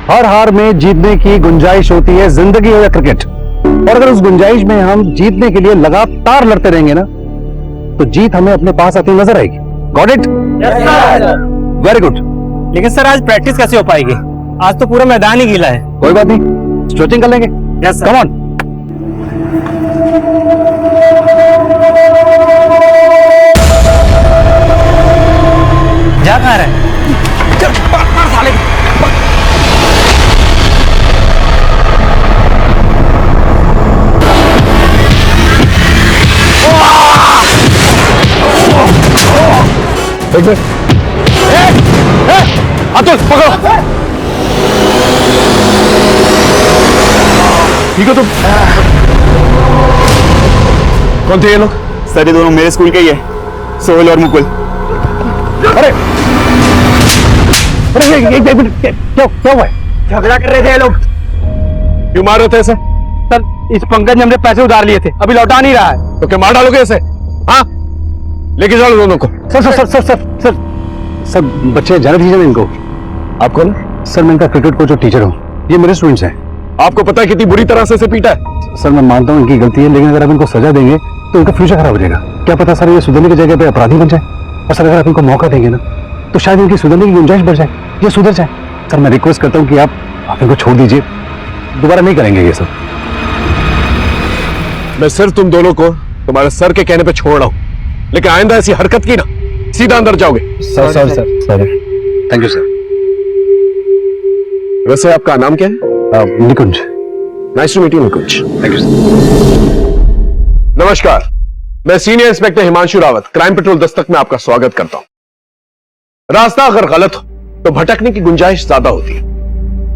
हर हार में जीतने की गुंजाइश होती है, जिंदगी हो या क्रिकेट। और अगर उस गुंजाइश में हम जीतने के लिए लगातार लड़ते रहेंगे ना, तो जीत हमें अपने पास आती नजर आएगी। Got it? Very good. लेकिन सर आज प्रैक्टिस कैसे हो पाएगी? आज तो पूरा मैदान ही गीला है। कोई बात नहीं, स्ट्रेचिंग कर लेंगे। Yes come on. जा कहाँ रहा है? अतुल पकड़ो। ठीक हो तुम? कौन थे ये लोग? सर ये दोनों मेरे स्कूल के ही है, सोहेल और मुकुल। अरे अरे एक मिनट, क्या हुआ है? झगड़ा कर रहे थे ये लोग। क्यों मार रहे थे ऐसे? सर इस पंकज ने हमने पैसे उधार लिए थे, अभी लौटा नहीं रहा है। तो क्या मार डालोगे ऐसे? हाँ, लेके चलो दोनों को। Sir sir sir sir sir sir sir बच्चे जाने दीजिए इनको। आप कौन? सर मैं इनका क्रिकेट कोच और टीचर हूँ। ये मेरे स्टूडेंट्स हैं। आपको पता है कितनी बुरी तरह से इसे पीटा है? सर मैं मानता हूँ इनकी गलती है, लेकिन अगर आप इनको सजा देंगे तो इनका फ्यूचर खराब हो जाएगा। क्या पता सर ये सुधरने की जगह पे अपराधी बन जाए। और सर अगर आप इनको मौका देंगे ना, तो शायद इनकी सुधरने की गुंजाइश बढ़ जाए, ये सुधर जाए। सर मैं रिक्वेस्ट करता हूँ कि आप इनको छोड़ दीजिए, दोबारा नहीं करेंगे ये सब। मैं सिर्फ तुम दोनों को तुम्हारे सर के कहने पे छोड़ रहा हूँ, लेकिन आइंदा ऐसी हरकत की ना, सीधा अंदर जाओगे। Sir sir sir sorry. Thank you sir. वैसे आपका नाम क्या है? Nikunj. Nice to meet you Nikunj. Thank you sir. नमस्कार, मैं senior inspector Himanshu Rawat, Crime Patrol Dastak में आपका स्वागत करता हूं। रास्ता अगर गलत हो तो भटकने की गुंजाइश ज्यादा होती है,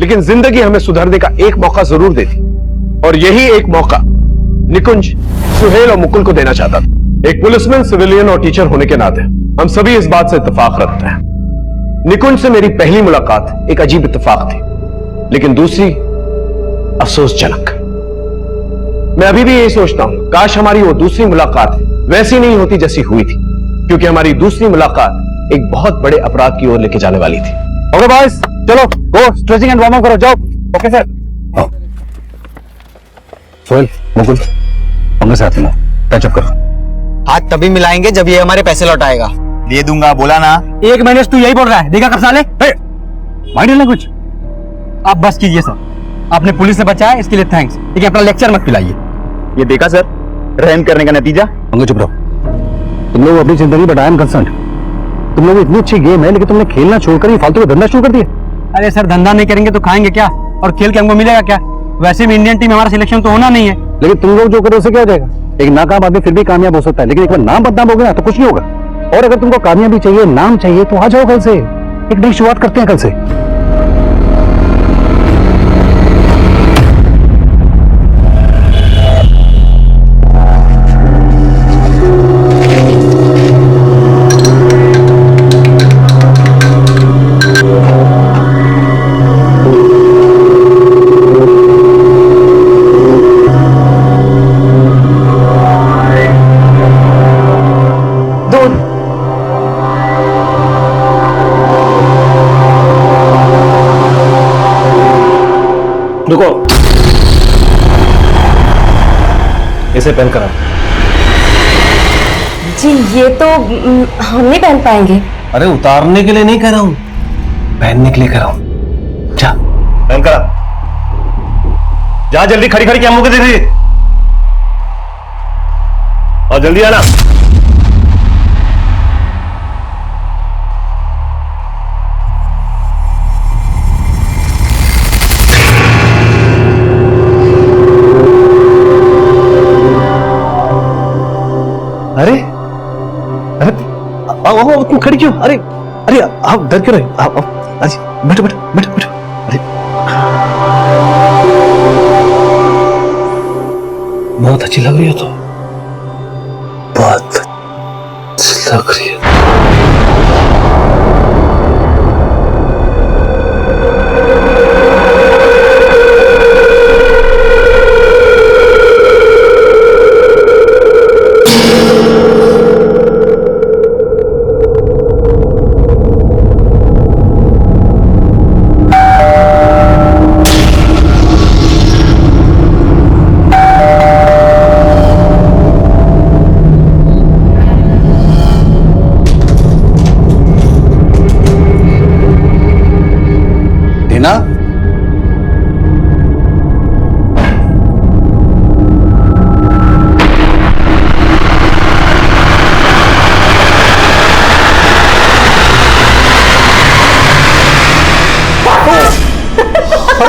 लेकिन जिंदगी हमें सुधरने का एक मौका जरूर देती, और यही एक मौका निकुंज सुहेल और मुकुल को देना चाहता था। एक पुलिसमैन, सिविलियन और टीचर होने के नाते हम सभी इस बात से इत्तेफाक रखते हैं। निकुंज से मेरी पहली मुलाकात एक अजीब इत्तेफाक थी, लेकिन दूसरी अफसोसजनक। मैं अभी भी यही सोचता हूं, काश हमारी वो दूसरी मुलाकात वैसी नहीं होती जैसी हुई थी, क्योंकि हमारी दूसरी मुलाकात एक बहुत बड़े अपराध की ओर लेके जाने वाली थी। ओके बॉयज, चलो गो स्ट्रेचिंग एंड वार्म अप करो, जाओ। Okay sir. सोहेल, मुकुल, हमने साथ में टच अप करो। हाथ तभी मिलाएंगे जब ये हमारे पैसे लौटाएगा। दे दूंगा बोला ना। एक महीने से तू यही बोल रहा है, देखा कर साले। Mind language. आप बस कीजिए सर, आपने पुलिस से बचाया इसके लिए थैंक्स, लेकिन अपना लेक्चर मत पिलाइए। ये देखा सर, रहम करने का नतीजा। पंकज चुप रहो। तुम लोग अपनी चिंता नहीं, बट आई एम कंसर्न्ड। तुम लोग इतनी अच्छी गेम है, लेकिन तुमने खेलना छोड़कर ये फालतू का धंधा शुरू कर दिया। अरे सर धंधा नहीं करेंगे तो खाएंगे क्या, और खेल के हमको मिलेगा क्या? वैसे भी इंडियन टीम हमारा सिलेक्शन तो होना नहीं है। लेकिन तुम लोग जो करो उससे क्या हो जाएगा? एक नाकाम आदमी फिर भी कामयाब हो सकता है, लेकिन एक बार नाम बदनाम हो गया तो कुछ नहीं होगा। और अगर तुमको कामयाबी चाहिए, नाम चाहिए, तो आ जाओ कल से, एक नई शुरुआत करते हैं कल से। रुको, इसे पहन कर आओ। जी ये तो हम नहीं पहन पाएंगे। अरे उतारने के लिए नहीं कह रहा हूं, पहनने के लिए कह रहा हूं। जा पहन कर आ। जा जल्दी, खड़ी खड़ी क्या मुंह के दे रही है? और जल्दी आना। अरे अरे आओ, तुम खड़ी क्यों? अरे अरे आप डर क्यों रहे? आप बैठो बैठो बैठो बैठो। अरे बहुत अच्छी लग रही हो, तो बहुत अच्छी लग रही है।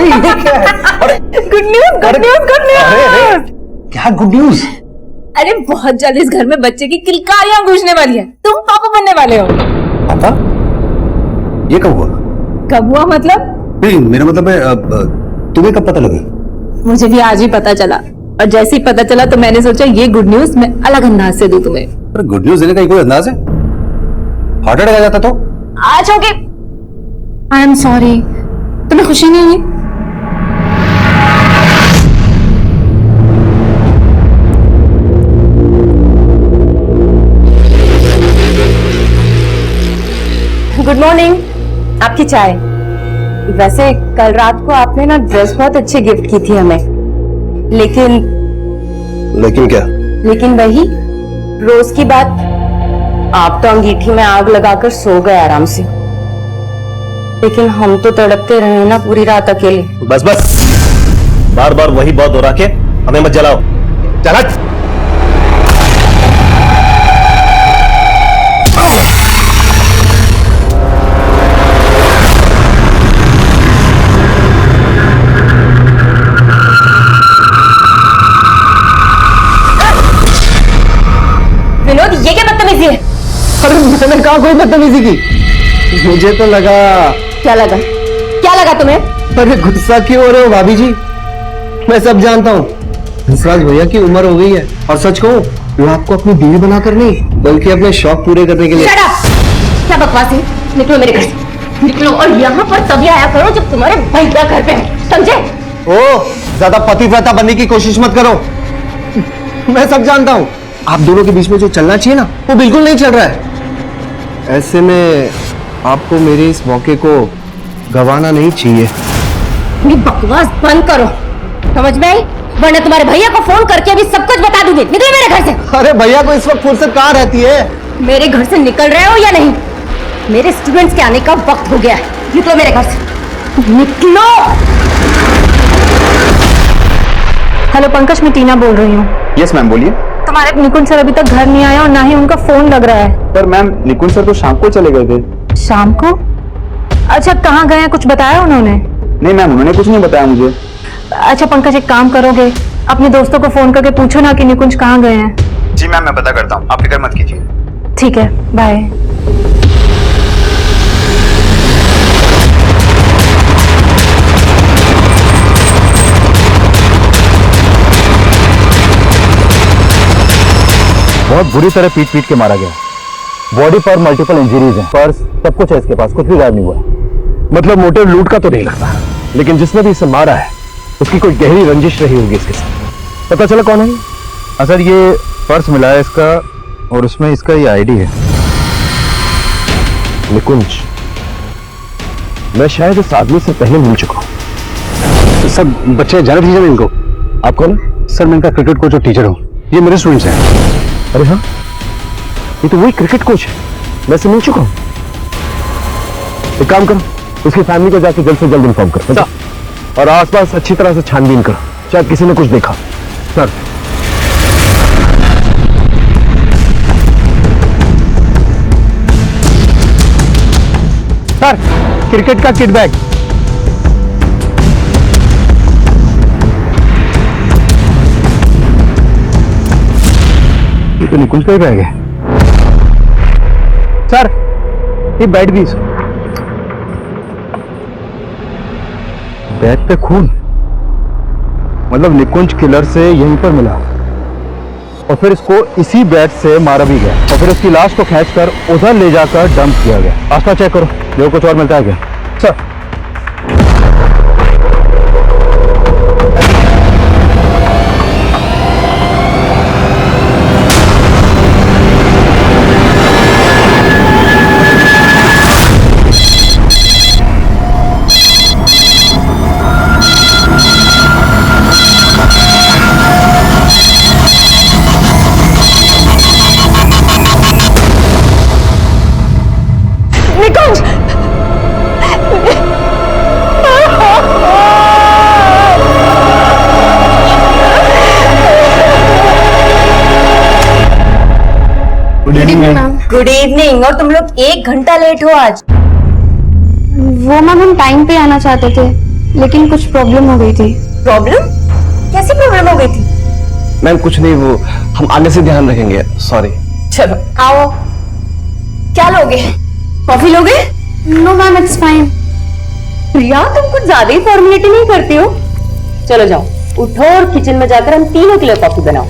अरे ये क्या है? अरे good news, good news, good अरे अरे न्यूज। क्या गुड न्यूज? अरे बहुत जल्द इस घर में बच्चे की किलकारियां गूंजने वाली है। तुम पापा बनने वाले हो। पापा? ये कब हुआ? कब हुआ मतलब? नहीं, मेरा मतलब है तुम्हें कब पता लगा? मुझे भी आज ही पता चला, और जैसे ही पता चला तो मैंने सोचा ये गुड न्यूज मैं अलग अंदाज से दूं तुम्हें। अरे गुड न्यूज देने का कोई अंदाज है? हार्ट अटैक आ जाता तो? आज हो गए। आई एम सॉरी, तुम्हें खुशी नहीं हुई? गुड मॉर्निंग, आपकी चाय। वैसे कल रात को आपने ना ड्रेस बहुत अच्छी गिफ्ट की थी हमें, लेकिन क्या? लेकिन वही रोज की बात, आप तो अंगीठी में आग लगाकर सो गए आराम से, लेकिन हम तो तड़पते रहे ना पूरी रात अकेले। बस बस, बार बार वही बात दोहरा के हमें मत जलाओ। चल हट। विनोद, ये क्या बदतमीजी है? अरे मैंने कहा कोई बदतमीजी की? मुझे तो लगा। क्या लगा? क्या लगा तुम्हें? अरे गुस्सा क्यों हो रहे हो भाभी जी? मैं सब जानता हूँ। हंसराज भैया की उम्र हो गई है, और सच कहूँ वो आपको अपनी बीवी बनाकर नहीं बल्कि अपने शौक पूरे करने के लिए। Shut up! क्या बकवास है? निकलो मेरे घर से, निकलो, और यहाँ पर तभी आया करो जब तुम्हारे भैया घर पे है, समझे? ओ, ज्यादा पतिव्रता बनने की कोशिश मत करो। मैं सब जानता हूँ। आप दोनों के बीच में जो चलना चाहिए ना, वो बिल्कुल नहीं चल रहा है। ऐसे में आपको मेरे इस मौके को गंवाना नहीं चाहिए। ये बकवास बंद करो, समझ में आई? वरना तुम्हारे भैया को फोन करके अभी सब कुछ बता दूंगी। निकलो मेरे घर से। अरे भैया को इस वक्त फुर्सत कहाँ रहती है? मेरे घर से निकल रहे हो या नहीं? मेरे स्टूडेंट्स के आने का वक्त हो गया है। निकलो मेरे घर से, निकलो। हेलो पंकज, मैं टीना बोल रही हूँ। यस मैम, बोलिए। तुम्हारे निकुंज सर अभी तक घर नहीं आया और ना ही उनका फोन लग रहा है। पर मैम, निकुंज सर तो शाम को चले गए थे। शाम को? अच्छा, कहाँ गए हैं, कुछ बताया उन्होंने? नहीं मैम, उन्होंने कुछ नहीं बताया मुझे। अच्छा पंकज, एक काम करोगे, अपने दोस्तों को फोन करके पूछो ना कि निकुंज कहाँ गए हैं। जी मैम, मैं पता करता हूँ, आप फिक्र मत कीजिए। ठीक है, बाय। बहुत बुरी तरह पीट पीट के मारा गया। बॉडी पर मल्टीपल इंजरीज हैं, पर्स सब कुछ है इसके पास, कुछ भी गायब नहीं हुआ है। मतलब मोटिव लूट का तो नहीं लगता, लेकिन जिसने भी इसे मारा है उसकी कोई गहरी रंजिश रही होगी इसके साथ। पता चला कौन है? हाँ सर, ये पर्स मिला है इसका, और उसमें इसका ये आईडी है। निकुंज, मैं शायद इस आदमी से पहले मिल चुका हूँ। सर बच्चे जाने दीजिए इनको। आप कौन है? सर मैं इनका क्रिकेट कोच और टीचर हूँ, ये मेरे स्टूडेंट्स हैं। अरे हाँ, ये तो वही क्रिकेट कोच है, मैं इससे मिल चुका हूँ। एक काम करो, उसकी फैमिली को जाके जल्द से जल्द इन्फॉर्म करो, और आसपास अच्छी तरह से छानबीन करो, शायद किसी ने कुछ देखा। सर, सर क्रिकेट का किट बैग। ये तो निकुंज का ही बैग है। सर ये बैट भी, बैग पे खून, मतलब निकुंज किलर से यहीं पर मिला, और फिर इसको इसी बैट से मारा भी गया, और फिर उसकी लाश को खींचकर उधर ले जाकर डंप किया गया। आसपास चेक करो, देखो कुछ और मिलता है क्या। सर निकुंज! Good evening. और तुम लोग 1 घंटा लेट हो आज। वो मैम हम टाइम पे आना चाहते थे, लेकिन कुछ प्रॉब्लम हो गई थी। प्रॉब्लम? कैसी प्रॉब्लम हो गई थी? मैम कुछ नहीं, वो हम आगे से ध्यान रखेंगे, सॉरी। चलो आओ। क्या लोगे? कॉफी लोगे? No ma'am, it's fine. Priya, तुम कुछ ज्यादा ही फॉर्मेलिटी नहीं करती हो। चलो जाओ, उठो और किचन में जाकर हम तीनों के लिए कॉफी बनाओ।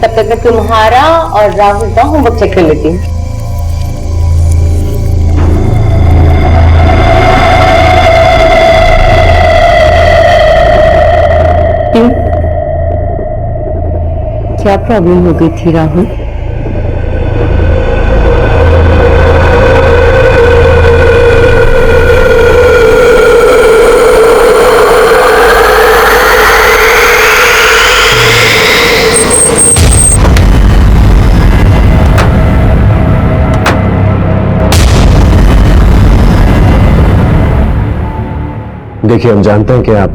तब तक मैं तुम्हारा और राहुल का होमवर्क चेक कर लेती हूँ। क्या प्रॉब्लम हो गई थी राहुल? देखिए, हम जानते हैं कि आप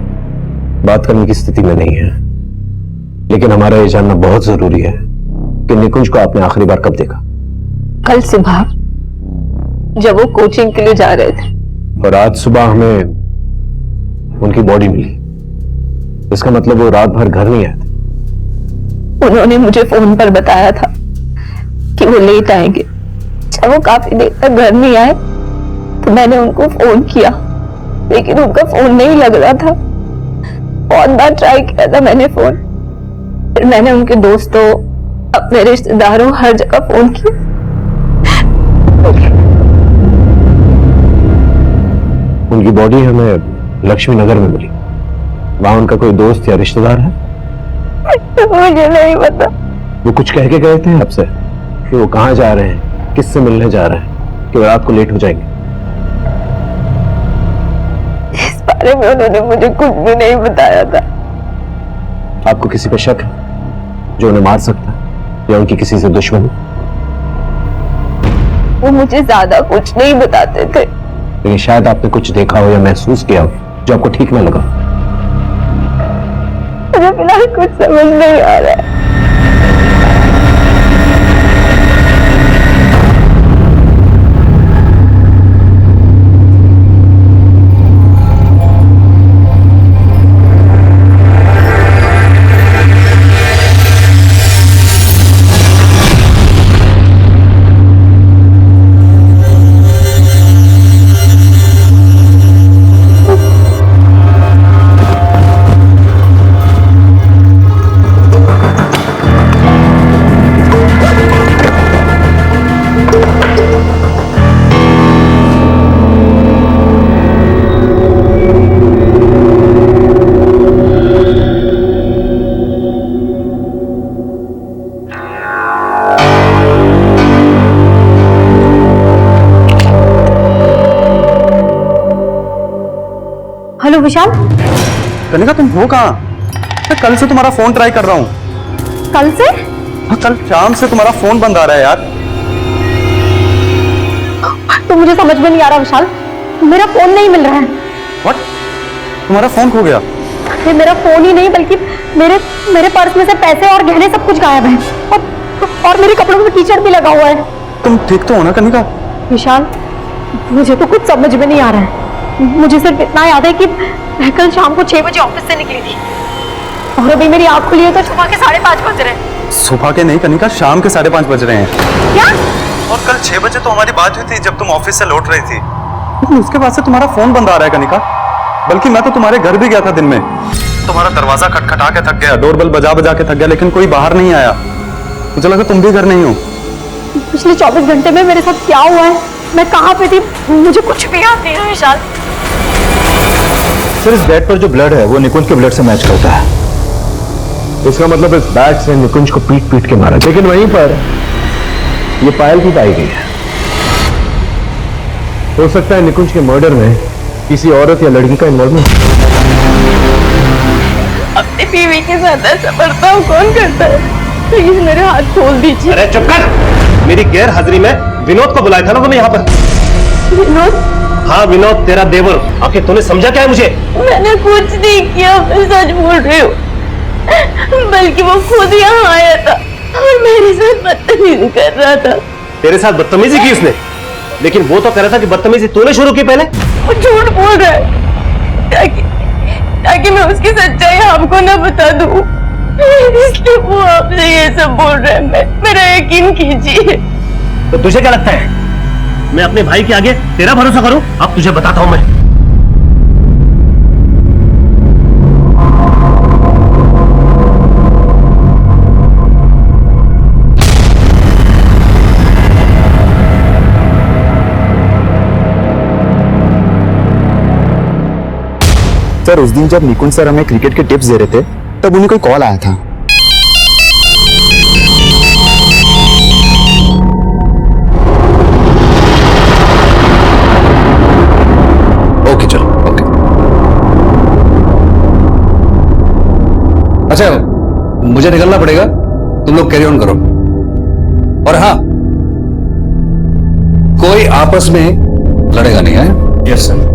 बात करने की स्थिति में नहीं है, लेकिन हमारा ये जानना बहुत जरूरी है कि निकुंज को आपने आखिरी बार कब देखा? कल सुबह जब वो कोचिंग के लिए जा रहे थे। और आज सुबह हमें उनकी बॉडी मिली। इसका मतलब वो रात भर घर नहीं आए थे। उन्होंने मुझे फोन पर बताया था कि वो लेट आएंगे। जब वो काफी देर तक घर नहीं आए तो मैंने उनको फोन किया, लेकिन उनका फोन नहीं लग रहा था। बहुत बार ट्राई किया था मैंने फोन, फिर मैंने उनके दोस्तों, अपने रिश्तेदारों, हर जगह फोन किया। उनकी बॉडी हमें लक्ष्मी नगर में मिली। वहां उनका कोई दोस्त या रिश्तेदार है? मुझे नहीं पता। वो कुछ कह के गए थे आपसे कि वो कहाँ जा रहे हैं, किससे मिलने जा रहे हैं, कि रात को लेट हो जाएंगे? इस बारे में उन्होंने मुझे कुछ भी नहीं बताया था। आपको किसी पे शक है जो उन्हें मार सकता है, या उनकी किसी से दुश्मनी? वो मुझे ज्यादा कुछ नहीं बताते थे। लेकिन शायद आपने कुछ देखा हो या महसूस किया हो जो आपको ठीक न लगा। मुझे फिलहाल कुछ समझ नहीं आ रहा है। हेलो विशाल। कनिका, तुम हो कहाँ? मैं कल से तुम्हारा फोन ट्राई कर रहा हूँ। कल से? कल शाम से तुम्हारा फोन बंद आ रहा है यार। तो मुझे समझ में नहीं आ रहा विशाल, मेरा फोन नहीं मिल रहा है। व्हाट? तुम्हारा फोन खो गया? ये मेरा फोन ही नहीं बल्कि मेरे पर्स में से पैसे और गहने सब कुछ गायब है, और मेरे कपड़ों में कीचड़ भी लगा हुआ है। तुम ठीक तो हो ना कनिका? विशाल, मुझे तो कुछ समझ में नहीं आ रहा है। मुझे सिर्फ इतना याद है कि मैं कल शाम को 6 बजे ऑफिस से निकली थी, और अभी मेरी आंख खुली है तो सुबह के 5:30 बज रहे हैं। सुबह के नहीं कनिका, शाम के 5:30 बज रहे हैं। क्या? और कल 6 बजे तो हमारी बात हुई थी जब तुम ऑफिस से लौट रही थी। लेकिन उसके बाद से तुम्हारा फोन बंद आ रहा है कनिका। बल्कि मैं तो तुम्हारे घर भी गया था दिन में। तुम्हारा दरवाजा खटखटा के थक गया, डोरबेल बजा बजा के थक गया, लेकिन कोई बाहर नहीं आया। मुझे लगा तुम भी घर नहीं हो। पिछले 24 घंटे में मेरे साथ क्या हुआ है, मैं कहाँ पे थी, मुझे कुछ भी याद नहीं है विशाल। सर, इस बेड पर जो ब्लड है वो निकुंज के ब्लड से मैच करता है। इसका मतलब इस बैग से निकुंज को पीट पीट के मारा, लेकिन वहीं पर ये पायल भी पाई गई है। हो सकता है निकुंज के मर्डर में किसी औरत या लड़की का इन्वॉल्वमेंट। अपनी बीवी के साथ ऐसा बर्ताव कौन करता है? प्लीज मेरे हाथ खोल दीजिए। अरे चुप कर! मेरी गैर हाजिरी में विनोद को बुलाया था ना तुम्हें यहाँ पर? विनोद? हाँ, विनोद तेरा देवर। आखिर तूने समझा क्या है मुझे? मैंने कुछ नहीं किया, मैं सच बोल रही हूँ। बल्कि वो खुद यहाँ आया था और मेरे साथ बदतमीजी कर रहा था। तेरे साथ बदतमीजी की उसने? लेकिन वो तो कह रहा था कि बदतमीजी तूने शुरू की पहले। वो झूठ बोल रहा है। ताकि मैं उसकी सच्चाई आपको न बता दूं, इसलिए वो आपसे ये सब बोल रहे हैं। मेरा यकीन कीजिए। तो तुझे क्या लगता है मैं अपने भाई के आगे तेरा भरोसा करूं? अब तुझे बताता हूं मैं। सर उस दिन जब निकुंज सर हमें क्रिकेट के टिप्स दे रहे थे तब उन्हें कोई कॉल आया था। ओके चलो ओके। अच्छा मुझे निकलना पड़ेगा, तुम लोग कैरी ऑन करो। और हाँ, कोई आपस में लड़ेगा नहीं है? Yes sir.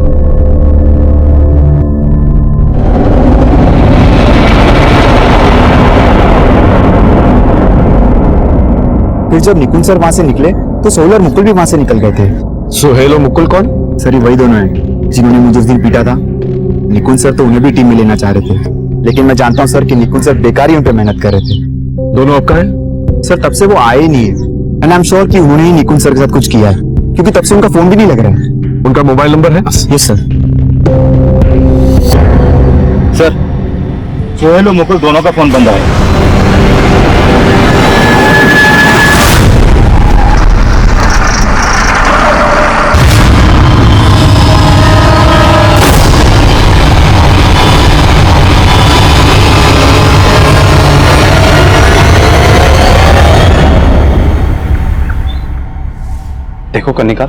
फिर जब निकुंज सर वहां से निकले तो सोहेल और मुकुल भी वहां से निकल गए थे। सुहेल और मुकुल कौन? सर ये वही दोनों हैं जिन्होंने मुझे उस दिन पीटा था। निकुंज सर तो उन्हें भी टीम में लेना चाह रहे थे, लेकिन मैं जानता हूँ सर कि निकुंज सर बेकार ही उन पर मेहनत कर रहे थे। दोनों अब कहाँ हैं? सर तब से वो आए ही नहीं है एंड आई एम श्योर कि उन्होंने ही निकुंज सर के साथ कुछ किया है, क्योंकि तब से उनका फोन भी नहीं लग रहा है। उनका मोबाइल नंबर है? Yes sir. सर सोहेल और मुकुल दोनों का फोन बंद है। देखो कनिका,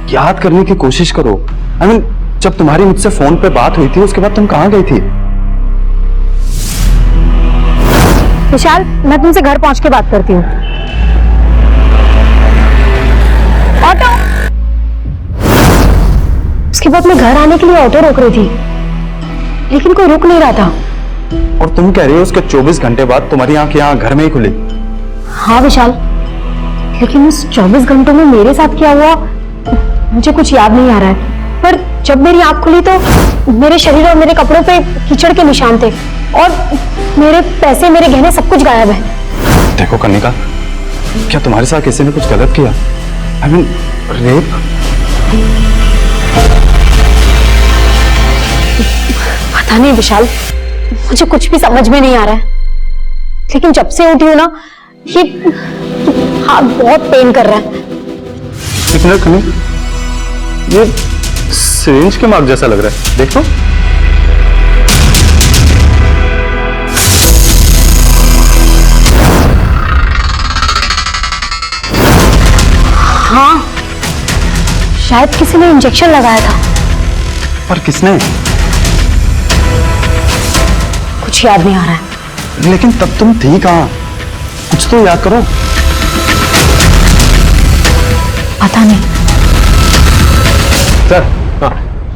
याद करने की कोशिश करो। आई मीन जब तुम्हारी मुझसे फोन पे बात हुई थी उसके बाद तुम कहां गई थी? विशाल, मैं तुमसे घर पहुंच के बात करती हूँ। ऑटो। उसके बाद मैं घर आने के लिए ऑटो रोक रही थी, लेकिन कोई रुक नहीं रहा था। और तुम कह रही हो उसके 24 घंटे बाद तुम्हारी आंख यहाँ घर में ही खुली? हाँ विशाल, लेकिन उस 24 घंटों में मेरे साथ क्या हुआ मुझे कुछ याद नहीं आ रहा है। पर जब मेरी आंख खुली तो मेरे शरीर और मेरे कपड़ों पे कीचड़ के निशान थे और मेरे पैसे, मेरे गहने, सब कुछ गायब है। देखो कनिका, क्या तुम्हारे साथ किसी ने कुछ गलत किया? I mean rape? पता नहीं विशाल, मुझे कुछ भी समझ में नहीं आ रहा है। लेकिन जब से उठी हूं ना, ये हाथ बहुत पेन कर रहा है। एक मिनट कनिका, ये सिरिंज के मार्क जैसा लग रहा है, देख लो। हाँ, शायद किसी ने इंजेक्शन लगाया था। पर किसने? कुछ याद नहीं आ रहा है। लेकिन तब तुम थी कहां? कुछ तो याद करो। पता नहीं। सर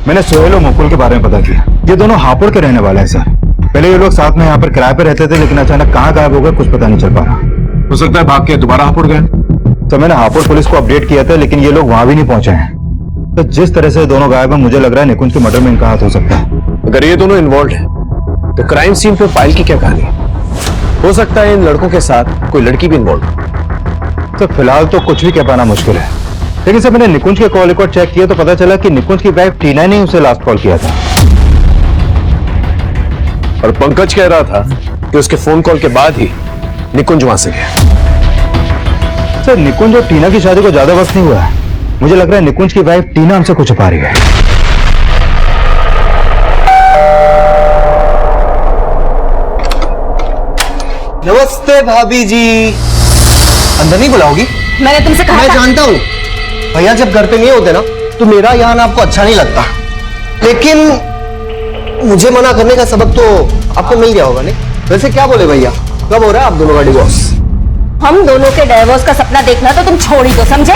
मैंने सोहेल और मुकुल के बारे में पता किया। ये दोनों हापुड़ के रहने वाले हैं सर। पहले ये लोग साथ में यहाँ पर किराए पे रहते थे, लेकिन अचानक कहाँ गायब हो गए कुछ पता नहीं चल पा रहा। हो सकता है भाग के दोबारा हापुड़ गए। तो मैंने हापुड़ पुलिस को अपडेट किया था, लेकिन ये लोग वहां भी नहीं पहुंचे हैं। तो जिस तरह से दोनों गायब हैं, मुझे लग रहा है निकुंज के मर्डर में इनका हाथ हो सकता है। अगर ये दोनों इन्वॉल्व हैं, तो क्राइम सीन पे फाइल की क्या कहानी? हो सकता है इन लड़कों के साथ कोई लड़की भी इन्वॉल्व। तो फिलहाल तो कुछ भी कह पाना मुश्किल है, लेकिन सर मैंने निकुंज के कॉल रिकॉर्ड चेक किया तो पता चला कि निकुंज की वाइफ टीना ने उसे लास्ट कॉल किया था। और पंकज कह रहा था कि उसके फोन कॉल के बाद ही निकुंज वहां से गया। सर निकुंज और टीना की शादी को ज्यादा वक्त नहीं हुआ है। मुझे लग रहा है निकुंज की वाइफ टीना हमसे कुछ छुपा रही है। नमस्ते भाभी जी। अंदर नहीं बुलाओगी? मैंने तुमसे कहा मैं था। जानता हूँ भैया जब घर पे नहीं होते ना तो मेरा यहाँ आपको अच्छा नहीं लगता, लेकिन मुझे मना करने का सबक तो आपको मिल गया होगा नहीं? वैसे क्या बोले भैया, कब हो रहा है आप दोनों का डिवोर्स? हम दोनों के डाइवोर्स का सपना देखना तो तुम छोड़ ही दो, समझे?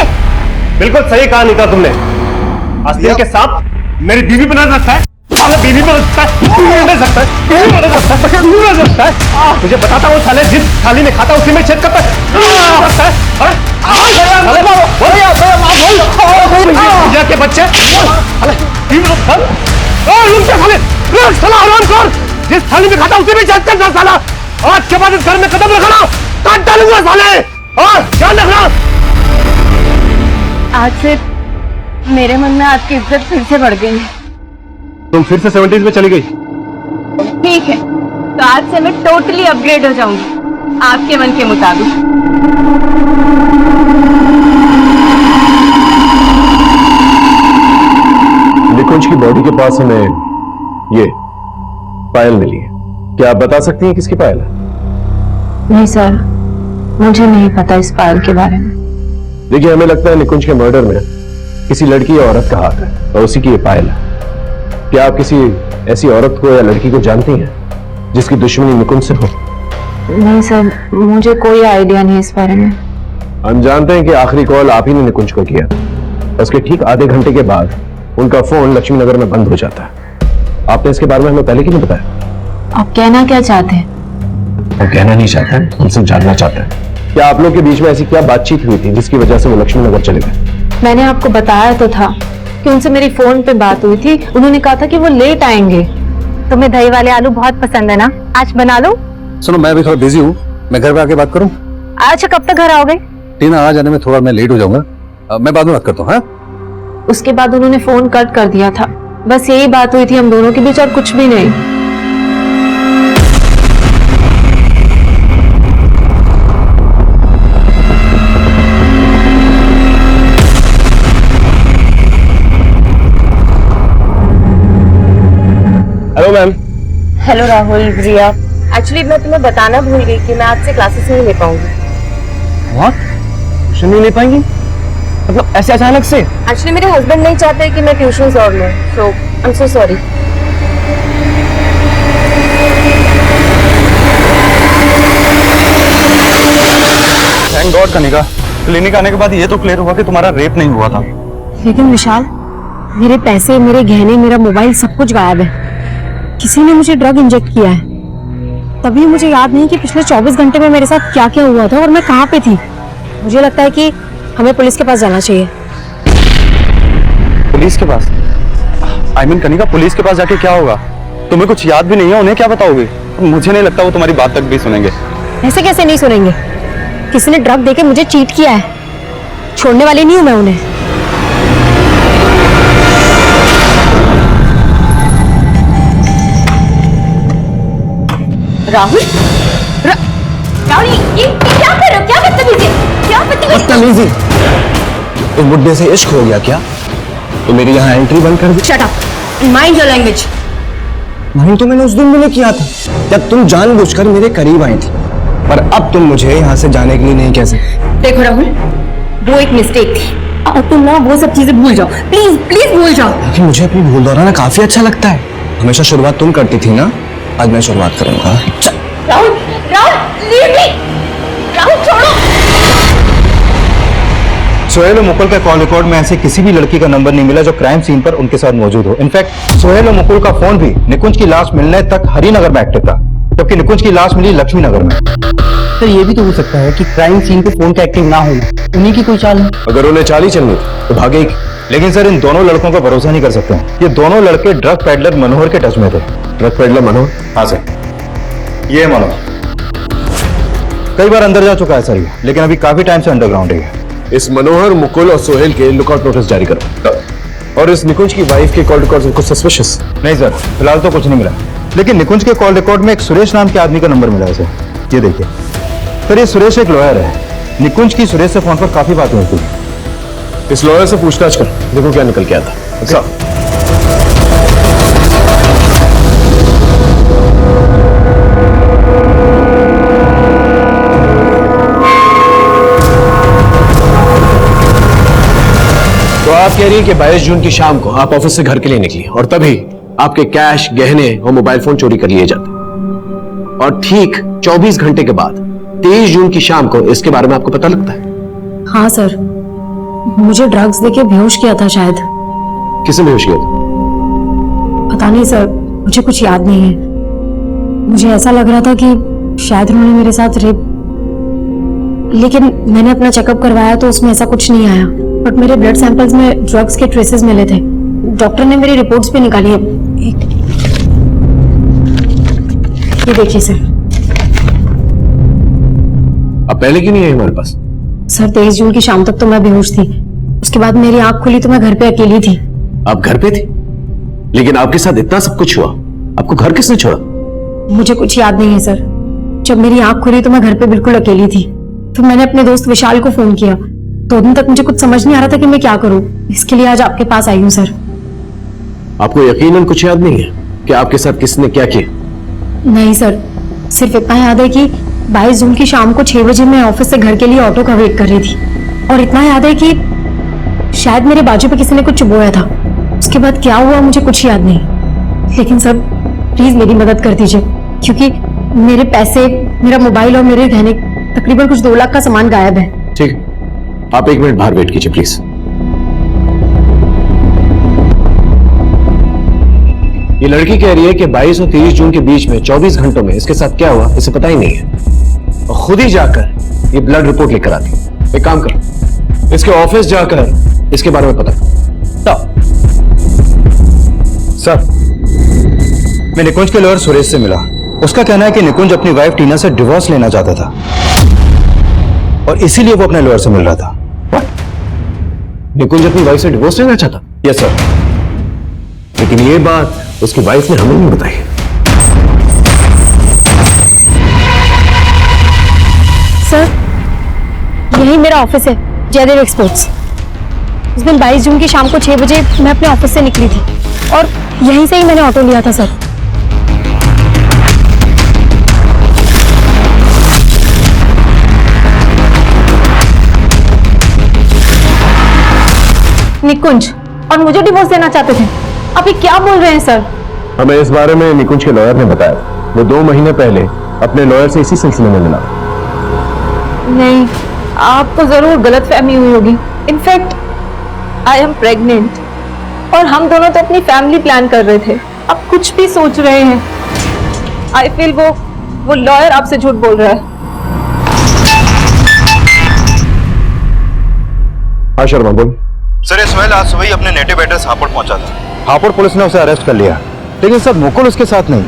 बिल्कुल सही कहा निका तुमने। आस्तीन के साथ मेरी बीवी बना सकता है, बीवी बना सकता है, बीवी बना सकता है। तुझे बताता हूँ साले, जिस थाली में खाता उसी में छेद करता है। के बच्चे साला हरामखोर, जिस थाली में खाता उसी में जात करना साला। आज के बाद इस घर में कदम रखना काट डालूंगा साले। और ध्यान रखना। आज से मेरे मन में आपकी इज्जत फिर से बढ़ गई है। तुम फिर से 70s में चली गई। ठीक है, तो आज से मैं टोटली अपग्रेड हो जाऊंगी आपके मन के मुताबिक। निकुंज की बॉडी के पास हमें ये पायल मिली है। क्या आप बता सकती हैं किसकी पायल है? नहीं सर, मुझे नहीं पता इस पायल के बारे में। देखिए, हमें लगता है निकुंज के मर्डर में किसी लड़की या औरत का हाथ है और उसी की ये पायल है। क्या आप किसी ऐसी औरत को या लड़की को जानती हैं जिसकी दुश्मनी निकुंज से हो? नहीं सर, मुझे कोई आइडिया नहीं इस बारे में। हम जानते हैं कि आखिरी कॉल आप ही ने निकुंज को किया। उसके ठीक आधे घंटे के बाद उनका फोन लक्ष्मी नगर में बंद हो जाता है। आपने इसके बारे में हमें पहले क्यों नहीं बताया? आप कहना क्या चाहते हैं? वो कहना नहीं चाहता है, हम सिर्फ जानना चाहते हैं। क्या आप लोग के बीच में ऐसी क्या बातचीत हुई थी जिसकी वजह से वो लक्ष्मी नगर चले गए? मैंने आपको बताया तो था कि उनसे मेरी फोन पे बात हुई थी। उन्होंने कहा था कि वो लेट आएंगे। तुम्हें दही वाले आलू बहुत पसंद है ना, आज बना लो। सुनो, मैं भी थोड़ा बिजी हूँ, मैं घर पे आके बात करूँ? अच्छा, कब तक घर आओगे? टीना, आ जाने में थोड़ा मैं लेट हो जाऊंगा, मैं बाद में बात करता हूँ। हाँ, उसके बाद उन्होंने फोन कट कर दिया था। बस यही बात हुई थी हम दोनों के बीच और कुछ भी नहीं। Hello ma'am. हेलो राहुल, रिया। एक्चुअली मैं तुम्हें बताना भूल गई कि मैं आज से क्लासेस नहीं ले पाऊंगी। ट्यूशन नहीं ले पाएंगी? मतलब ऐसे अचानक से? एक्चुअली मेरे हस्बैंड नहीं चाहते कि मैं ट्यूशन और लूं, so I am so sorry. Thank God Kanika, clinic आने के बाद ये तो क्लियर हुआ कि तुम्हारा रेप नहीं हुआ था। लेकिन विशाल, मेरे पैसे, मेरे गहने, मेरा मोबाइल सब कुछ गायब है। किसी ने मुझे ड्रग इंजेक्ट किया है। तभी मुझे याद नहीं कि पिछले 24 घंटे में मेरे साथ क्या क्या हुआ था और मैं कहाँ पे थी। मुझे लगता है कि हमें पुलिस के पास जाना चाहिए। पुलिस के पास? आई मीन कनिका, पुलिस के पास जाके क्या होगा? तुम्हें कुछ याद भी नहीं है, उन्हें क्या बताओगे? मुझे नहीं लगता वो तुम्हारी बात तक भी सुनेंगे। ऐसे कैसे नहीं सुनेंगे? किसी ने ड्रग देके मुझे चीट किया है, छोड़ने वाली नहीं हूं मैं उन्हें। राहुल, राहुल, ये क्या कर रहे हो? क्या बदतमीजी? क्या बदतमीजी? उस बुड्ढे से इश्क हो गया क्या? तो मेरी यहाँ एंट्री बंद कर दी। Shut up, mind your language. नहीं तो मैंने उस दिन भी नहीं किया था जब तुम जानबूझकर मेरे करीब आई थी, पर अब तुम मुझे यहाँ से जाने के लिए नहीं कह सकते। देखो राहुल, वो एक मिस्टेक थी और तुम ना वो सब चीजें भूल जाओ, प्लीज प्लीज भूल जाओ। लेकिन मुझे अपनी भूल दोहराना काफी अच्छा लगता है। हमेशा शुरुआत तुम करती थी ना, आज मैं शुरुआत करूंगा। Rahul, Rahul, leave me. राहुल छोड़ो। सोहेल और मुकुल का कॉल रिकॉर्ड में ऐसे किसी भी लड़की का नंबर नहीं मिला जो क्राइम सीन पर उनके साथ मौजूद हो। इनफैक्ट सोहेल और मुकुल का फोन भी निकुंज की लाश मिलने तक हरिनगर में एक्टिव था, जबकि निकुंज की लाश मिली लक्ष्मी नगर में। तो ये भी तो हो सकता है कि क्राइम सीन पे फोन का एक्टिव ना होना उन्हीं की कोई चाल है। अगर उन्हें चाल ही चलनी तो भागे। लेकिन सर, इन दोनों लड़कों का भरोसा नहीं कर सकते। ये दोनों लड़के ड्रग पैडलर मनोहर के टच में थे। ड्रग पेडलर मनोहर? हाँ सर, ये है मनोहर। कई बार अंदर जा चुका है सर ये, लेकिन अभी काफी टाइम से अंडरग्राउंड है। इस मनोहर, मुकुल और सोहेल के लुकआउट नोटिस जारी करो। और इस निकुंज की वाइफ के कॉल रिकॉर्ड कुछ सस्पिशियस? नहीं सर, फिलहाल तो कुछ नहीं मिला, लेकिन निकुंज के कॉल रिकॉर्ड में एक सुरेश नाम के आदमी का नंबर मिला है सर। ये देखिए सर, ये सुरेश एक लॉयर है। निकुंज की सुरेश से फोन पर काफी बातें हुई थी। इस लॉयर से पूछताछ कर, देखो क्या निकल के आता। अच्छा, तो आप कह रही हैं कि 22 जून की शाम को आप ऑफिस से घर के लिए निकली और तभी आपके कैश, गहने और मोबाइल फोन चोरी कर लिए जाते, और ठीक 24 घंटे के बाद 23 जून की शाम को इसके बारे में आपको पता लगता है? हाँ सर, मुझे ड्रग्स देके बेहोश किया था शायद। किसने बेहोश किया था? पता नहीं सर, मुझे कुछ याद नहीं है। मुझे ऐसा लग रहा था कि शायद उन्होंने मेरे साथ रेप, लेकिन मैंने अपना चेकअप करवाया तो उसमें ऐसा कुछ नहीं आया। बट मेरे ब्लड सैंपल्स में ड्रग्स के ट्रेसेस मिले थे। डॉक्टर ने मेरी रिपोर्ट्स भी निकाली है। ये देखिए सर। अब पहले क्यों नहीं आई हमारे पास? सर 23 जून की शाम तक तो मैं बेहोश थी। उसके बाद मेरी आंख खुली तो मैं घर पे अकेली थी। आप घर पे थी, लेकिन आपके साथ इतना सब कुछ हुआ, आपको घर किसने छोड़ा? मुझे कुछ याद नहीं है सर। जब मेरी आंख खुली तो मैं घर पे बिल्कुल अकेली थी। फिर मैंने अपने दोस्त विशाल को फोन किया। 2 दिन तक मुझे कुछ समझ नहीं आ रहा था कि मैं क्या करूं। इसके लिए आज आपके पास आई हूं सर। आपको यकीनन कुछ याद नहीं है कि आपके साथ किसने क्या किया? नहीं सर, सिर्फ इतना याद है कि 22 जून की शाम को 6 बजे मैं ऑफिस से घर के लिए ऑटो का वेट कर रही थी। और इतना याद है कि शायद मेरे बाजू पे किसी ने कुछ चुभोया था। उसके बाद क्या हुआ मुझे कुछ याद नहीं। लेकिन सर प्लीज मेरी मदद कर दीजिए, क्योंकि मेरे पैसे, मेरा मोबाइल और मेरे गहने, तकरीबन कुछ 2 लाख का सामान गायब है। ठीक, आप 1 मिनट बाहर वेट कीजिए प्लीज। ये लड़की कह रही है कि 22 और 23 जून के बीच में 24 घंटों में इसके साथ क्या हुआ इसे पता ही नहीं है, और खुद ही जाकर ये ब्लड रिपोर्ट लेकर आती है। एक काम करो, इसके ऑफिस जाकर इसके बारे में पता करो। सर, मैं निकुंज के लॉयर सुरेश से मिला। उसका कहना है कि निकुंज अपनी वाइफ टीना से डिवोर्स लेना चाहता था और इसीलिए वो अपने लॉयर से मिल रहा था। निकुंज अपनी वाइफ से डिवोर्स लेना चाहता? Yes sir. लेकिन ये बात उसकी वाइफ ने हमें नहीं बताई। सर यही मेरा ऑफिस है, जयदेव एक्सपोर्ट्स। उस दिन 22 जून की शाम को 6 बजे मैं अपने ऑफिस से निकली थी और यहीं से ही मैंने ऑटो लिया था सर। निकुंज और मुझे डिवोर्स देना चाहते थे। आप ये क्या बोल रहे हैं सर? हमें इस बारे में निकुंज के लॉयर ने बताया। वो 2 महीने पहले अपने लॉयर से इसी सिलसिले में मिला। नहीं, आपको जरूर गलतफहमी हुई होगी। इनफैक्ट आई एम प्रेग्नेंट और हम दोनों तो अपनी फैमिली प्लान कर रहे थे। आप कुछ भी सोच रहे हैं। आई फील वो लॉयर आपसे झूठ बोल रहा है। हाँ शर्मा बोल। सर, इसमाइल आज सुबह ही अपने नेटिव एड्रेस हापुड़ पहुंचा था। हापुड़ पुलिस ने उसे अरेस्ट कर लिया, लेकिन सर मुकुल उसके साथ नहीं।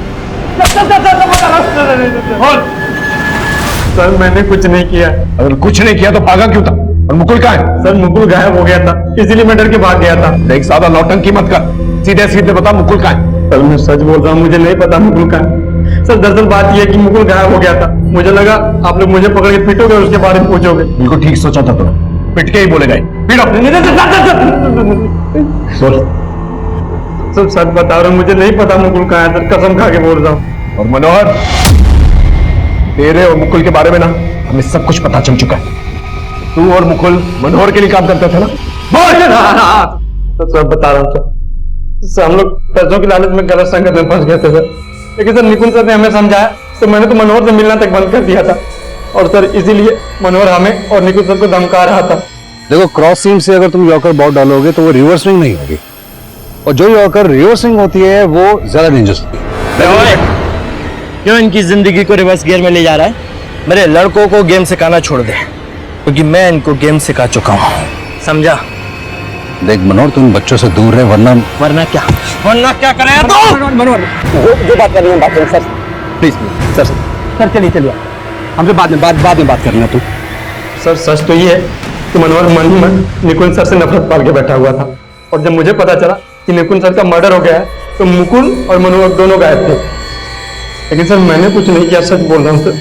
सर मैंने कुछ नहीं किया। अगर कुछ नहीं किया तो भागा क्यों था? और मुकुल कहाँ है? सर मुकुल गायब हो गया था, इसीलिए मैं डर के भाग गया था। देख ज्यादा नौटंकी मत कर, सीधे सीधे बता मुकुल कहाँ है? सर मैं सच बोल रहा हूँ, मुझे नहीं पता मुकुल कहाँ है। सर दरअसल बात यह है कि मुकुल गायब हो गया था। मुझे लगा आप लोग मुझे पकड़ के पीटोगे और उसके बारे में पूछोगे। बिल्कुल ठीक सोचा था तुमने, पिट के ही बोले गए। सब सच बता रहा हूँ, मुझे नहीं पता मुकुल कहाँ है। सर कसम खा के बोल रहा हूँ। और मनोहर, तेरे और मुकुल के बारे में ना हमें सब कुछ पता चल चुका है। तू और मुकुल मनोहर के लिए काम करते थे ना? तो सब बता रहा हूँ सर, हम लोग पैसों की लालच में गलत संगत में फंस गए थे सर। लेकिन सर निकुंज सर ने हमें समझाया तो मैंने तो मनोहर से मिलना तक बंद कर दिया था। और सर इसीलिए मनोहर हमें और निकुंज सर को धमका रहा था। देखो, क्रॉस सीम से अगर तुम यॉर्कर बॉल डालोगे तो वो रिवर्स स्विंग नहीं होगी, और जो यॉर्कर रिवर्स स्विंग होती है वो ज्यादा डेंजरस होती है। क्यों इनकी जिंदगी को रिवर्स गियर में ले जा रहा है? मेरे लड़कों को गेम सिखाना छोड़ दे, क्योंकि मैं इनको गेम सिखा चुका हूँ। समझा? देख मनोहर, तुम बच्चों से दूर रहे, वरना क्या करेगा तू? मनोहर जो बात कर रही हूँ बात करें सर, प्लीज सर। सर चलिए हमसे बाद में बात करना। तू सर सच तो ये है कि मनोहर मन ही मन निकुंज सर से नफरत पाल के बैठा हुआ था। और जब मुझे पता चला कि निकुंज सर का मर्डर हो गया है तो मुकुल और मनोहर दोनों गायब थे। लेकिन सर मैंने कुछ नहीं किया, सच बोल रहा हूँ सर।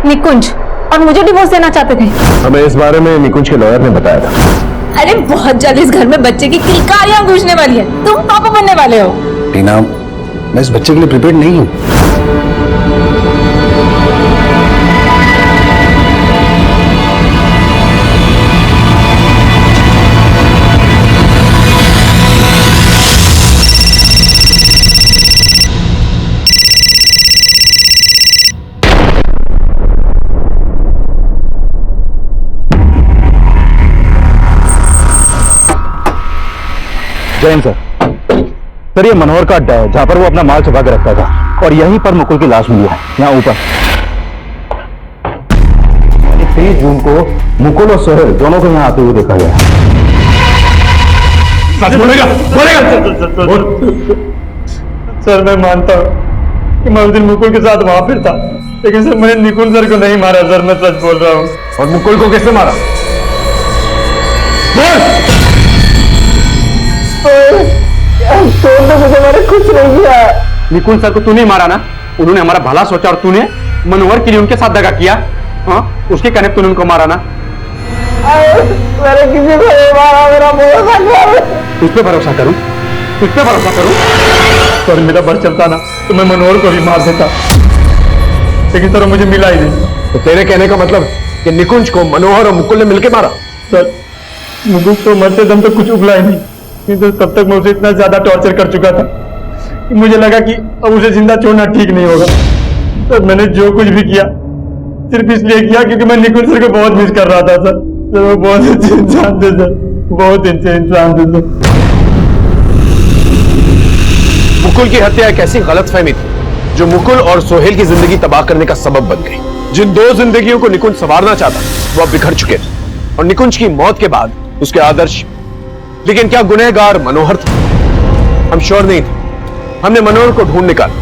निकुंज और मुझे डिवोर्स देना चाहते थे। हमें इस बारे में निकुंज के लॉयर ने बताया था। अरे बहुत जल्द इस घर में बच्चे की किलकारियां गूंजने वाली है। तुम पापा बनने वाले हो। टीना, मैं इस बच्चे के लिए प्रिपेयर्ड नहीं हूँ। जैन सर, ये मनोहर का अड्डा है जहां पर वो अपना माल छुपा के रखता था, और यहीं पर मुकुल की लाश मिली है, यहाँ ऊपर। 23 जून को मुकुल और सोहेल दोनों को यहाँ आते हुए देखा गया। सच बोलेगा? सर मैं मानता हूँ कि मैं उस दिन मुकुल के साथ वहां फिर था, लेकिन सर मैंने निकुंज सर को नहीं मारा सर, मैं सच बोल रहा हूँ। और मुकुल को किसने मारा? कुछ नहीं किया। निकुंज सर को तूने मारा ना? उन्होंने हमारा भला सोचा और तूने मनोहर के लिए उनके साथ दगा किया। हाँ, उसके कहने तूने उनको मारा ना? मैंने किसी को नहीं मारा, मेरा तुझ पे भरोसा करूं? तुझ पे भरोसा करूं? सर मेरा बस चलता ना तो मैं मनोहर को भी मार देता, लेकिन सर मुझे मिला ही नहीं। तो तेरे कहने का मतलब कि निकुंज को मनोहर और मुकुल ने मिलकर मारा? सर मुकुल तो मरते दम तक कुछ उगला ही नहीं, किंतु तब तक मैं उसे इतना ज्यादा टॉर्चर कर चुका था कि मुझे लगा कि अब उसे जिंदा छोड़ना ठीक नहीं होगा। सर मैंने जो कुछ भी किया सिर्फ इसलिए किया क्योंकि मैं निकुंज सर को बहुत मिस कर रहा था। सर वो बहुत अच्छे इंसान थे सर, बहुत अच्छे इंसान थे सर। मुकुल की हत्या एक ऐसी गलतफहमी थी जो मुकुल और सोहेल की जिंदगी तबाह करने का सबब बन गई। जिन दो जिंदगियों को निकुंज संवारना चाहता वो अब बिखर चुके थे, और निकुंज की मौत के बाद उसके आदर्श। लेकिन क्या गुनहगार मनोहर था? हम श्योर नहीं थे। हमने मनोहर को ढूंढ निकाला।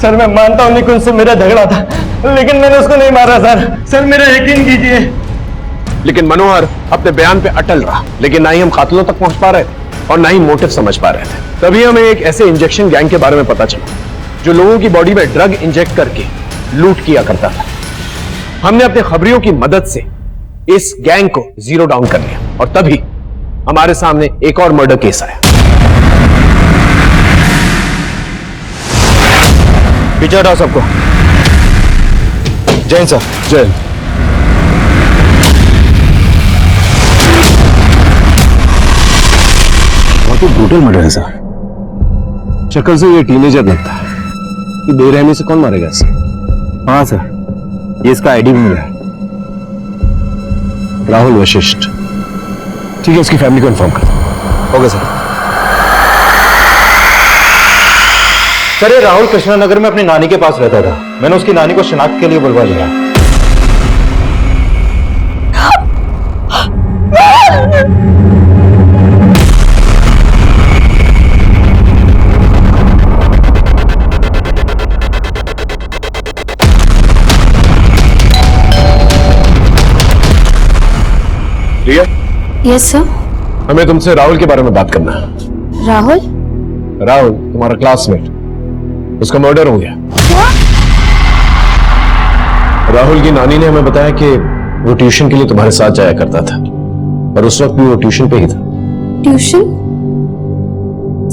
सर मैं मानता हूं निकुंज से मेरा झगड़ा था, लेकिन मैंने उसको नहीं मारा सर। सर मेरा यकीन कीजिए। लेकिन मनोहर अपने बयान पे अटल रहा, लेकिन ना ही हम कातिलों तक पहुंच पा रहे थे और ना ही मोटिव समझ पा रहे थे। तभी हमें एक ऐसे इंजेक्शन गैंग के बारे में पता चला जो लोगों की बॉडी में ड्रग इंजेक्ट करके लूट किया करता था। हमने अपने खबरियों की मदद से इस गैंग को जीरो डाउन कर लिया, और तभी हमारे सामने एक और मर्डर केस आया। पीछे हटाओ सबको। जैन सर। जैन। बहुत ही ब्रूटल मर्डर है सर। शक्ल से ये टीनेजर लगता है कि बेरहमी से कौन मारेगा इसे? हाँ सर, ये इसका आईडी भी मिला है। राहुल वशिष्ठ। ठीक है, इसकी फैमिली को इन्फॉर्म कर। Okay sir. सर ये राहुल कृष्णानगर में अपनी नानी के पास रहता था। मैंने उसकी नानी को शिनाख्त के लिए बुलवा लिया। रिया, यस सर। हमें तुमसे राहुल के बारे में बात करना है। राहुल? राहुल तुम्हारा क्लासमेट, उसका मर्डर हो गया। राहुल की नानी ने हमें बताया कि वो ट्यूशन के लिए तुम्हारे साथ जाया करता था, और उस वक्त भी वो ट्यूशन पे ही था। ट्यूशन?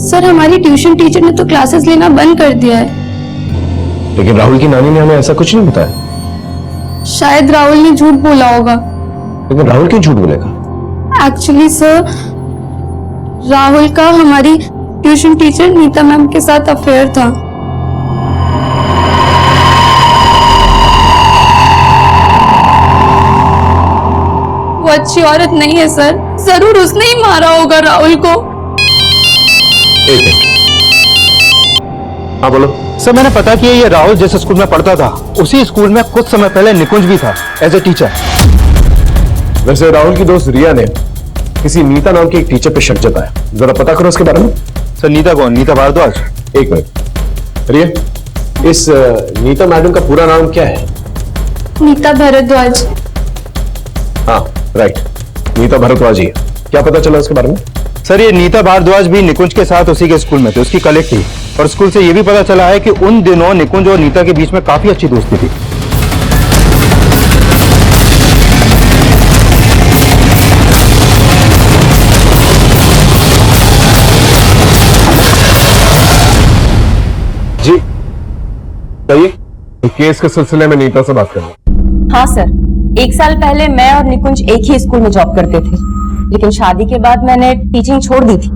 सर हमारी ट्यूशन टीचर ने तो क्लासेस लेना बंद कर दिया है। लेकिन राहुल की नानी ने हमें ऐसा कुछ नहीं बताया। शायद राहुल ने झूठ बोला होगा। लेकिन राहुल क्यों झूठ बोलेगा? एक्चुअली सर, राहुल का हमारी ट्यूशन टीचर नीता मैम के साथ अफेयर था। वो अच्छी औरत नहीं है सर, जरूर उसने ही मारा होगा राहुल को। एक मिनट। हाँ बोलो। सर मैंने पता किया ये राहुल जिस स्कूल में पढ़ता था उसी स्कूल में कुछ समय पहले निकुंज भी था एज ए टीचर। वैसे राहुल की दोस्त रिया ने किसी नीता नाम के एक टीचर पे शक जताया, जरा पता करो उसके बारे में। सर नीता कौन? नीता भारद्वाज? एक मिनट। रिया, इस नीता मैडम का पूरा नाम क्या है? नीता भारद्वाज। हाँ राइट, नीता भारद्वाज ही है। क्या पता चला उसके बारे में? सर ये नीता भारद्वाज भी निकुंज के साथ उसी के स्कूल में थे, उसकी कलीग थी, और स्कूल से ये भी पता चला है कि उन दिनों निकुंज और नीता के बीच में काफी अच्छी दोस्ती थी। जी बताइए, केस के सिलसिले में नीता से बात करें। हाँ सर, 1 साल पहले मैं और निकुंज एक ही स्कूल में जॉब करते थे, लेकिन शादी के बाद मैंने टीचिंग छोड़ दी थी,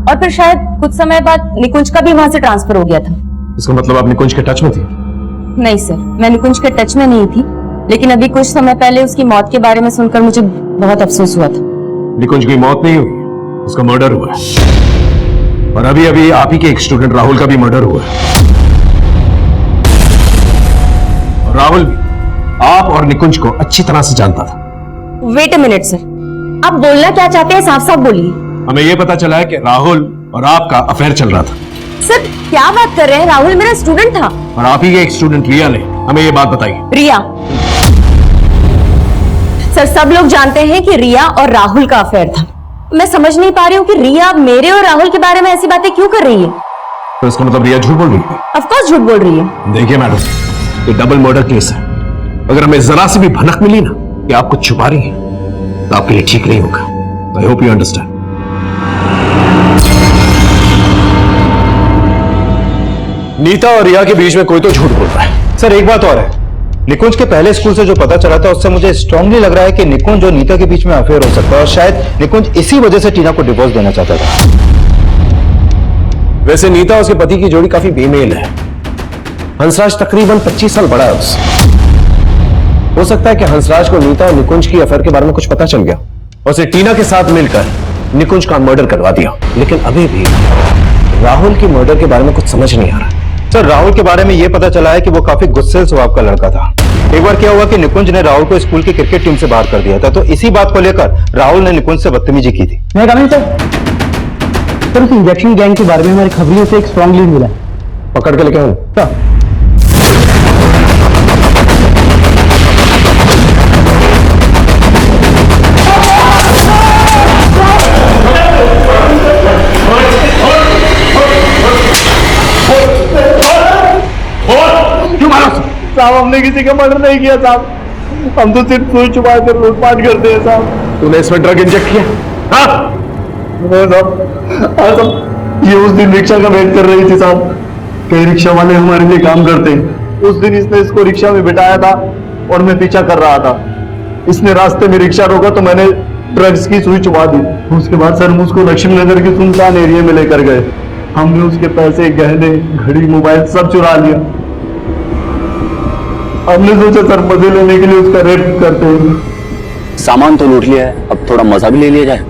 और फिर शायद कुछ समय बाद निकुंज का भी वहां से ट्रांसफर हो गया था। इसका मतलब आप निकुंज के टच में थी? नहीं सर, मैं निकुंज के टच में नहीं थी, लेकिन अभी कुछ समय पहले उसकी मौत के बारे में सुनकर मुझे बहुत अफसोस हुआ था। निकुंज की मौत नहीं हुई, उसका मर्डर हुआ है, और अभी अभी आप ही के एक स्टूडेंट राहुल का भी मर्डर हुआ है। और राहुल भी आप और निकुंज को अच्छी तरह से जानता था। वेट अ मिनट सर, आप बोलना क्या चाहते हैं साफ साफ बोलिए। हमें यह पता चला है कि राहुल और आपका अफेयर चल रहा था। सर क्या बात कर रहे हैं? राहुल मेरा स्टूडेंट था। और आप ही के एक स्टूडेंट रिया ने हमें ये बात बताई। रिया? सर सब लोग जानते हैं कि रिया और राहुल का अफेयर था। मैं समझ नहीं पा रही हूँ कि रिया मेरे और राहुल के बारे में ऐसी बातें क्यों कर रही है। तो इसका मतलब रिया झूठ बोल रही है? ऑफ कोर्स झूठ बोल रही है। देखिए मैडम, ये डबल मर्डर केस है। अगर हमें जरा सी भी भनक मिली ना कि आप कुछ छुपा रही हैं तो आपके लिए ठीक नहीं होगा। I hope you understand. Neeta और रिया के बीच में कोई तो झूठ बोल रहा है। सर एक बात और है, निकुंज के पहले स्कूल से जो पता चला था उससे मुझे स्ट्रांगली लग रहा है कि निकुंज और नीता के बीच में अफेयर हो सकता है और शायद निकुंज इसी वजह से टीना को डिवोर्स देना चाहता था। वैसे नीता और उसके पति की जोड़ी काफी बेमेल है। हंसराज तकरीबन 25 साल बड़ा है उससे। हो सकता है कि हंसराज को नीता और निकुंज की अफेयर के बारे में कुछ पता चल गया और उसे टीना के साथ मिलकर निकुंज का मर्डर करवा दिया। लेकिन अभी भी राहुल की मर्डर के बारे में कुछ समझ नहीं आ रहा। सर राहुल के बारे में यह पता चला है कि वो काफी गुस्सेल स्वभाव का लड़का था। एक बार क्या हुआ कि निकुंज ने राहुल को स्कूल की क्रिकेट टीम से बाहर कर दिया था, तो इसी बात को लेकर राहुल ने निकुंज से बदतमीजी की थी। मैं कहा सर उस इंजेक्शन गैंग के बारे में हमारी खबरों से एक स्ट्रॉन्ग लीड मिला। पकड़ के लेके आऊं? साहब हमने किसी का मर्डर नहीं किया साहब, हम तो सिर्फ सुई छुपा कर लूटपाट करते हैं साहब। तूने इसमें ड्रग इंजेक्ट किया? हाँ साहब, ये उस दिन रिक्शा का वेट कर रही थी साहब। कई रिक्शा वाले हमारे लिए काम करते हैं। उस दिन इसने इसको रिक्शा में बिठाया था और मैं पीछा कर रहा था। इसने रास्ते में रिक्शा रोका तो मैंने ड्रग्स की सुई छुपा दी। उसके बाद सर हम उसको लक्ष्मी नगर के सुनसान एरिया में लेकर गए। हमने उसके पैसे, गहने, घड़ी, मोबाइल सब चुरा लिया। हमने सोचा सर मजे लेने के लिए उसका रेप करते हैं। सामान तो लूट लिया है, अब थोड़ा मजा भी ले लिया जाए।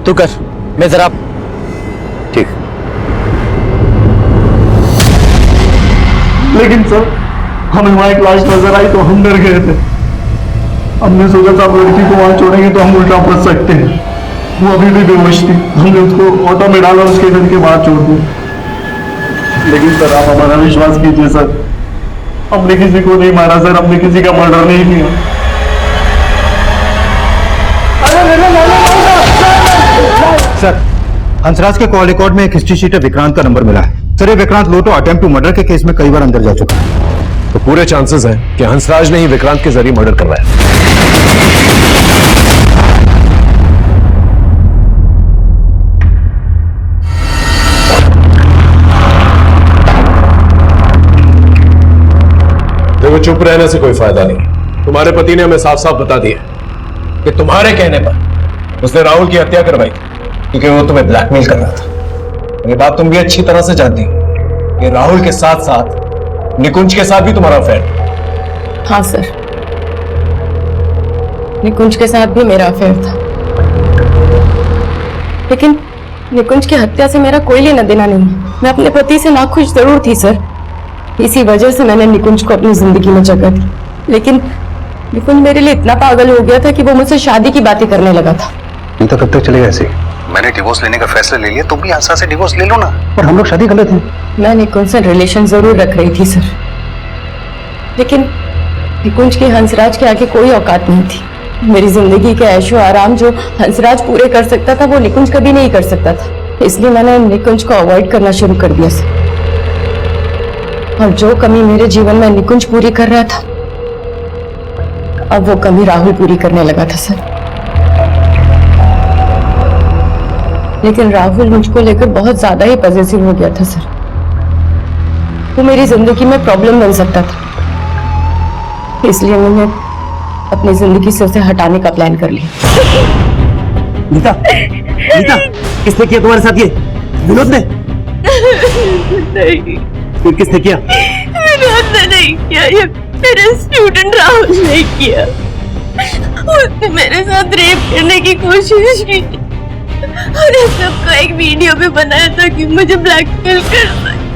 तू कर, मैं जरा। ठीक। लेकिन सर हमें वहां एक लाश नजर आई तो हम डर गए थे। हमने सोचा था लड़की को वहां छोड़ेंगे तो हम उल्टा फंस सकते हैं। वो अभी भी बेहोश थी। हमने उसको ऑटो में डाला, उसके घर के बाहर छोड़ दिया। लेकिन सर आप हमारा विश्वास कीजिए सर, हमने किसी को नहीं मारा सर, हमने किसी का मर्डर नहीं किया। सर हंसराज के कॉल रिकॉर्ड में एक हिस्ट्री शीट विक्रांत का नंबर मिला है। सर ये विक्रांत लोटो अटेम्प्ट टू मर्डर के केस में कई बार अंदर जा चुका है। तो पूरे चांसेस हैं कि हंसराज ने ही विक्रांत के जरिए मर्डर करवाया। देखो चुप रहने से कोई फायदा नहीं। तुम्हारे पति ने हमें साफ साफ बता दिया कि तुम्हारे कहने पर उसने राहुल की हत्या करवाई क्योंकि वो तुम्हें ब्लैकमेल कर रहा था। ये बात तुम भी अच्छी तरह से जानती हो कि राहुल के साथ साथ निकुंज के साथ भी तुम्हारा अफेयर। हाँ सर, निकुंज के साथ भी मेरा अफेयर था, लेकिन निकुंज की हत्या से मेरा कोई लेना देना नहीं। मैं अपने पति से नाखुश जरूर थी सर, इसी वजह से मैंने निकुंज को अपनी जिंदगी में जगह दी। लेकिन निकुंज मेरे लिए इतना पागल हो गया था कि वो मुझसे शादी की बातें करने लगा था। नहीं तो कब तक चलेगा ऐसे? मैंने डिवोर्स लेने का फैसला ले लिया, तुम भी आशा से डिवोर्स ले लो ना। और हम लोग शादी कर लेते हैं। मैं निकुंज से रिलेशन जरूर रख रही थी सर, लेकिन निकुंज की हंसराज के आगे कोई औकात नहीं थी। मेरी जिंदगी के ऐशो आराम जो हंसराज पूरे कर सकता था वो निकुंज कभी नहीं कर सकता था। इसलिए मैंने निकुंज को अवॉइड करना शुरू कर दिया सर। और जो कमी मेरे जीवन में निकुंज पूरी कर रहा था, अब वो कमी राहुल पूरी करने लगा था सर। लेकिन राहुल मुझको लेकर बहुत ज्यादा ही पॉजिटिव हो गया था सर। वो मेरी जिंदगी में प्रॉब्लम बन सकता था, इसलिए मैंने अपनी जिंदगी से उसे हटाने का प्लान कर लिया। नीता, नीता, किसने किया तुम्हारे साथ ये? विनोद ने? नहीं, फिर किसने किया? विनोद ने नहीं किया, ये मेरे स्टूडेंट राहुल ने किया। उसने मेरे साथ रेप करने की कोशिश की और इस सबको एक वीडियो में बनाया था कि मुझे ब्लैकमेल कर सके।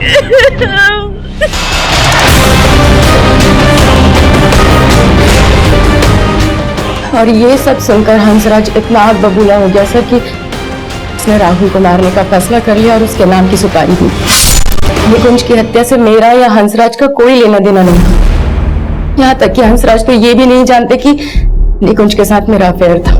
और ये सब सुनकर हंसराज इतना आग बबूला हो गया सर कि उसने राहुल को मारने का फैसला कर लिया और उसके नाम की सुपारी दी। निकुंज की हत्या से मेरा या हंसराज का कोई लेना देना नहीं था। यहाँ तक कि हंसराज तो ये भी नहीं जानते कि निकुंज के साथ मेरा अफेयर था।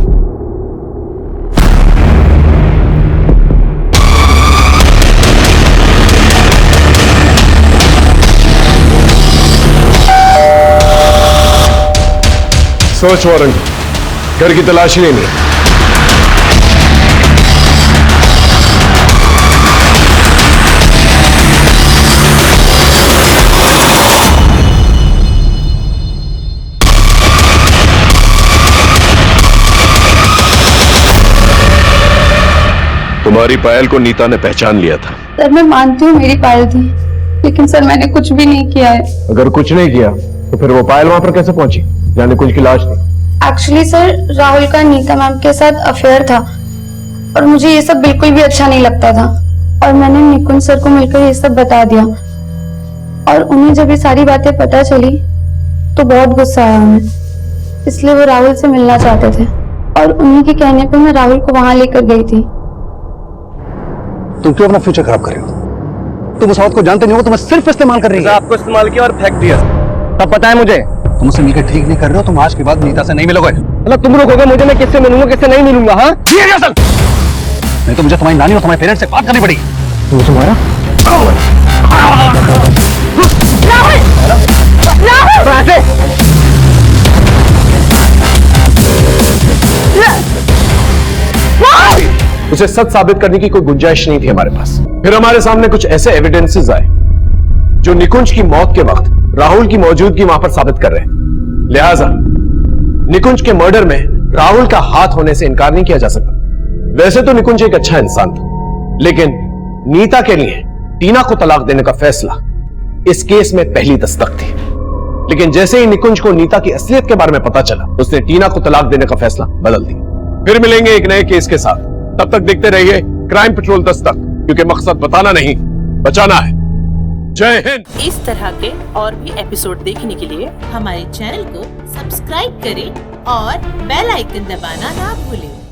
सर्च वारंट, घर की तलाशी लेनी है। तुम्हारी पायल को नीता ने पहचान लिया था। सर मैं मानती हूँ मेरी पायल थी, लेकिन सर मैंने कुछ भी नहीं किया है। अगर कुछ नहीं किया तो फिर वो पायल वहां पर कैसे पहुंची जहां निकुंज की लाश थी? एक्चुअली सर राहुल का नीता मैम के साथ अफेयर था और मुझे ये सब बिल्कुल भी अच्छा नहीं लगता था और मैंने निकुंज सर को मिलकर ये सब बता दिया और उन्हें जब ये सारी बातें पता चली तो बहुत गुस्सा आया उन्हें, इसलिए वो राहुल से मिलना चाहते थे और उन्हीं के कहने पर मैं राहुल को वहां लेकर गई थी। तुम क्यों अपना फ्यूचर खराब कर रहे हो? तुम उस औरत को जानते नहीं हो, तुम्हें सिर्फ इस्तेमाल कर रही है। आपको इस्तेमाल किया और फेंक दिया, तब पता है मुझे। तुम उससे मिलकर ठीक नहीं कर रहे हो, तुम आज के बाद नीता से नहीं मिलोगे। मतलब तुम रोकोगे मुझे, मैं किससे मिलूंगा किससे नहीं मिलूंगा? हाँ नहीं तो मुझे तुम्हारी नानी और तुम्हारे पेरेंट्स से बात करनी पड़ेगी। तुम तुम्हारा उसे सच साबित करने की कोई गुंजाइश नहीं थी हमारे पास। फिर हमारे सामने कुछ ऐसे एविडेंसेस आए जो निकुंज की मौत के वक्त राहुल की मौजूदगी वहां पर साबित कर रहे हैं। लिहाजा निकुंज के मर्डर में राहुल का हाथ होने से इनकार नहीं किया जा सकता। वैसे तो निकुंज एक अच्छा इंसान था, लेकिन नीता के लिए टीना को तलाक देने का फैसला इस केस में पहली दस्तक थी। लेकिन जैसे ही निकुंज को नीता की असलियत के बारे में पता चला, उसने टीना को तलाक देने का फैसला बदल दिया। फिर मिलेंगे एक नए केस के साथ, तब तक देखते रहिए क्राइम पेट्रोल दस्तक, क्योंकि मकसद बताना नहीं बचाना है। जय हिंद। इस तरह के और भी एपिसोड देखने के लिए हमारे चैनल को सब्सक्राइब करें और बेल आइकन दबाना ना भूलें।